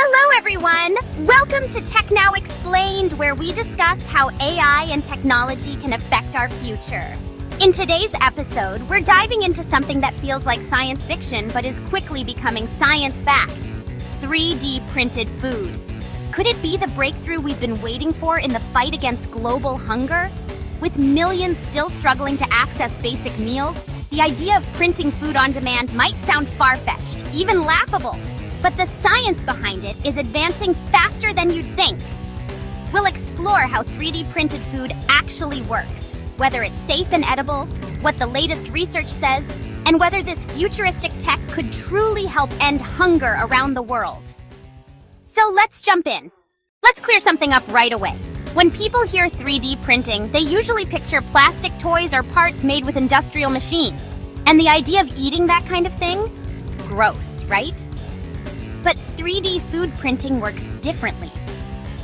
Hello, everyone! Welcome to TechNow Explained, where we discuss how AI and technology can affect our future. In today's episode, we're diving into something that feels like science fiction but is quickly becoming science fact: 3D printed food. Could it be the breakthrough we've been waiting for in the fight against global hunger? With millions still struggling to access basic meals, the idea of printing food on demand might sound far-fetched, even laughable. But the science behind it is advancing faster than you'd think. We'll explore how 3D printed food actually works, whether it's safe and edible, what the latest research says, and whether this futuristic tech could truly help end hunger around the world. So let's jump in. Let's clear something up right away. When people hear 3D printing, they usually picture plastic toys or parts made with industrial machines. And the idea of eating that kind of thing? Gross, right? But 3D food printing works differently.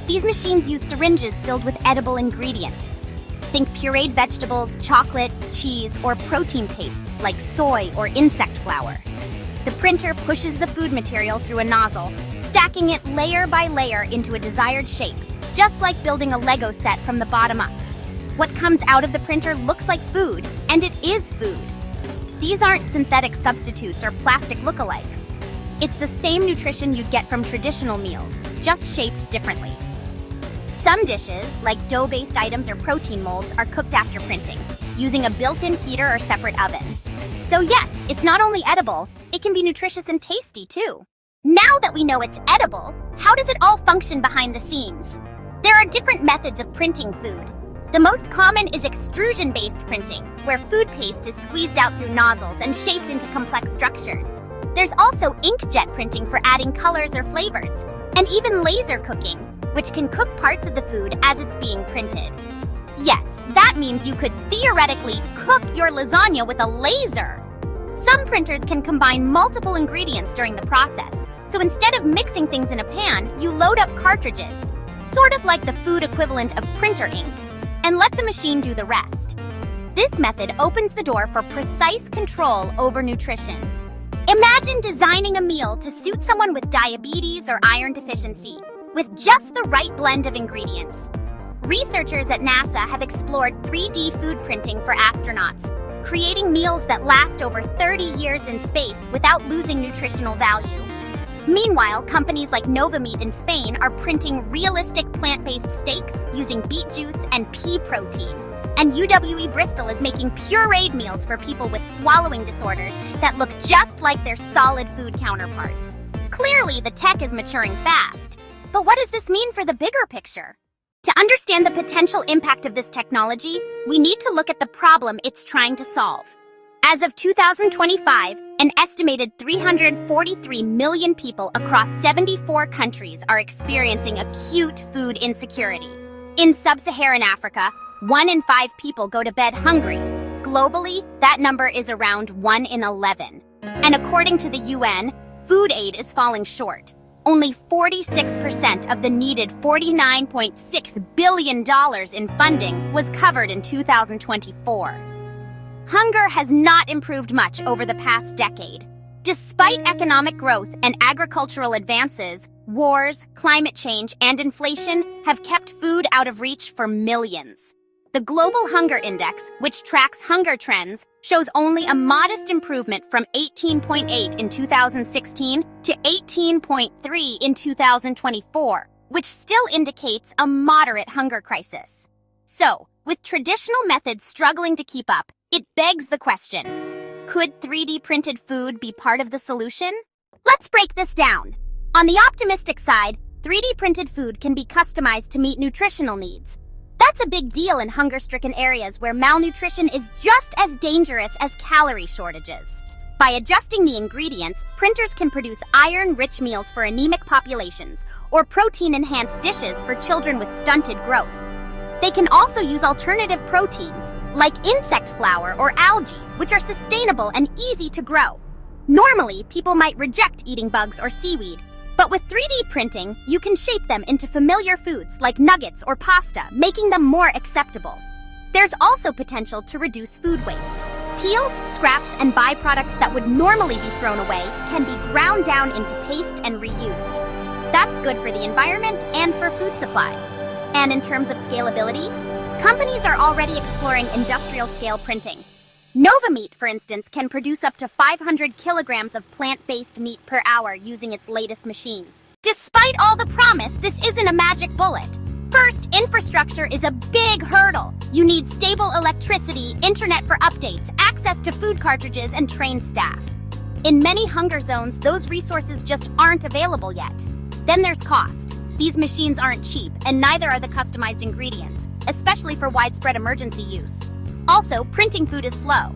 These machines use syringes filled with edible ingredients. Think pureed vegetables, chocolate, cheese, or protein pastes like soy or insect flour. The printer pushes the food material through a nozzle, stacking it layer by layer into a desired shape, just like building a Lego set from the bottom up. What comes out of the printer looks like food, and it is food. These aren't synthetic substitutes or plastic lookalikes. It's the same nutrition you'd get from traditional meals, just shaped differently. Some dishes, like dough-based items or protein molds, are cooked after printing, using a built-in heater or separate oven. So yes, it's not only edible, it can be nutritious and tasty too. Now that we know it's edible, how does it all function behind the scenes? There are different methods of printing food. The most common is extrusion-based printing, where food paste is squeezed out through nozzles and shaped into complex structures. There's also inkjet printing for adding colors or flavors, and even laser cooking, which can cook parts of the food as it's being printed. Yes, that means you could theoretically cook your lasagna with a laser. Some printers can combine multiple ingredients during the process, so instead of mixing things in a pan, you load up cartridges, sort of like the food equivalent of printer ink, and let the machine do the rest. This method opens the door for precise control over nutrition. Imagine designing a meal to suit someone with diabetes or iron deficiency, with just the right blend of ingredients. Researchers at NASA have explored 3D food printing for astronauts, creating meals that last over 30 years in space without losing nutritional value. Meanwhile, companies like Novameat in Spain are printing realistic plant-based steaks using beet juice and pea protein. And UWE Bristol is making pureed meals for people with swallowing disorders that look just like their solid food counterparts. Clearly, the tech is maturing fast. But what does this mean for the bigger picture? To understand the potential impact of this technology, we need to look at the problem it's trying to solve. As of 2025, an estimated 343 million people across 74 countries are experiencing acute food insecurity. In sub-Saharan Africa, 1 in 5 people go to bed hungry. Globally, that number is around 1 in 11. And according to the UN, food aid is falling short. Only 46% of the needed $49.6 billion in funding was covered in 2024. Hunger has not improved much over the past decade. Despite economic growth and agricultural advances, wars, climate change, and inflation have kept food out of reach for millions. The Global Hunger Index, which tracks hunger trends, shows only a modest improvement from 18.8 in 2016 to 18.3 in 2024, which still indicates a moderate hunger crisis. So, with traditional methods struggling to keep up, it begs the question, could 3D printed food be part of the solution? Let's break this down. On the optimistic side, 3D printed food can be customized to meet nutritional needs. That's a big deal in hunger-stricken areas where malnutrition is just as dangerous as calorie shortages. By adjusting the ingredients, printers can produce iron-rich meals for anemic populations or protein-enhanced dishes for children with stunted growth. They can also use alternative proteins, like insect flour or algae, which are sustainable and easy to grow. Normally, people might reject eating bugs or seaweed, but with 3D printing, you can shape them into familiar foods like nuggets or pasta, making them more acceptable. There's also potential to reduce food waste. Peels, scraps, and byproducts that would normally be thrown away can be ground down into paste and reused. That's good for the environment and for food supply. And in terms of scalability, companies are already exploring industrial-scale printing. Novameat, for instance, can produce up to 500 kilograms of plant-based meat per hour using its latest machines. Despite all the promise, this isn't a magic bullet. First, infrastructure is a big hurdle. You need stable electricity, internet for updates, access to food cartridges, and trained staff. In many hunger zones, those resources just aren't available yet. Then there's cost. These machines aren't cheap, and neither are the customized ingredients, especially for widespread emergency use. Also, printing food is slow.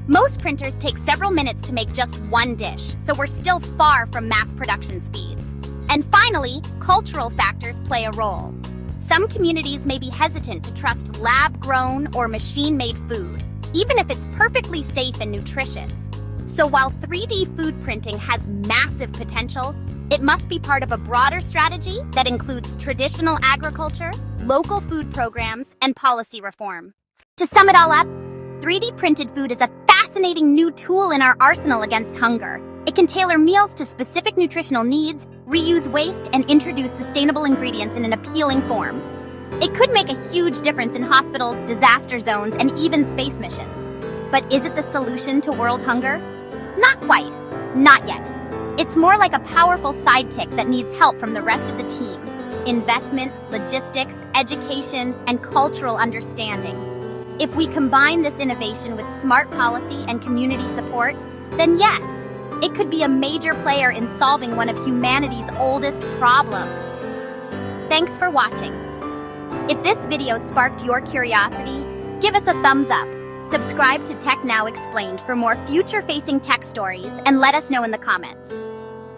Most printers take several minutes to make just one dish, so we're still far from mass production speeds. And finally, cultural factors play a role. Some communities may be hesitant to trust lab-grown or machine-made food, even if it's perfectly safe and nutritious. So while 3D food printing has massive potential, it must be part of a broader strategy that includes traditional agriculture, local food programs, and policy reform. To sum it all up, 3D printed food is a fascinating new tool in our arsenal against hunger. It can tailor meals to specific nutritional needs, reuse waste, and introduce sustainable ingredients in an appealing form. It could make a huge difference in hospitals, disaster zones, and even space missions. But is it the solution to world hunger? Not quite. Not yet. It's more like a powerful sidekick that needs help from the rest of the team. Investment, logistics, education, and cultural understanding. If we combine this innovation with smart policy and community support, then yes, it could be a major player in solving one of humanity's oldest problems. Thanks for watching. If this video sparked your curiosity, give us a thumbs up. Subscribe to TechNow Explained for more future-facing tech stories and let us know in the comments.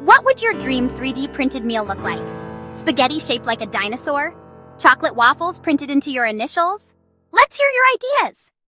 What would your dream 3D printed meal look like? Spaghetti shaped like a dinosaur? Chocolate waffles printed into your initials? Let's hear your ideas!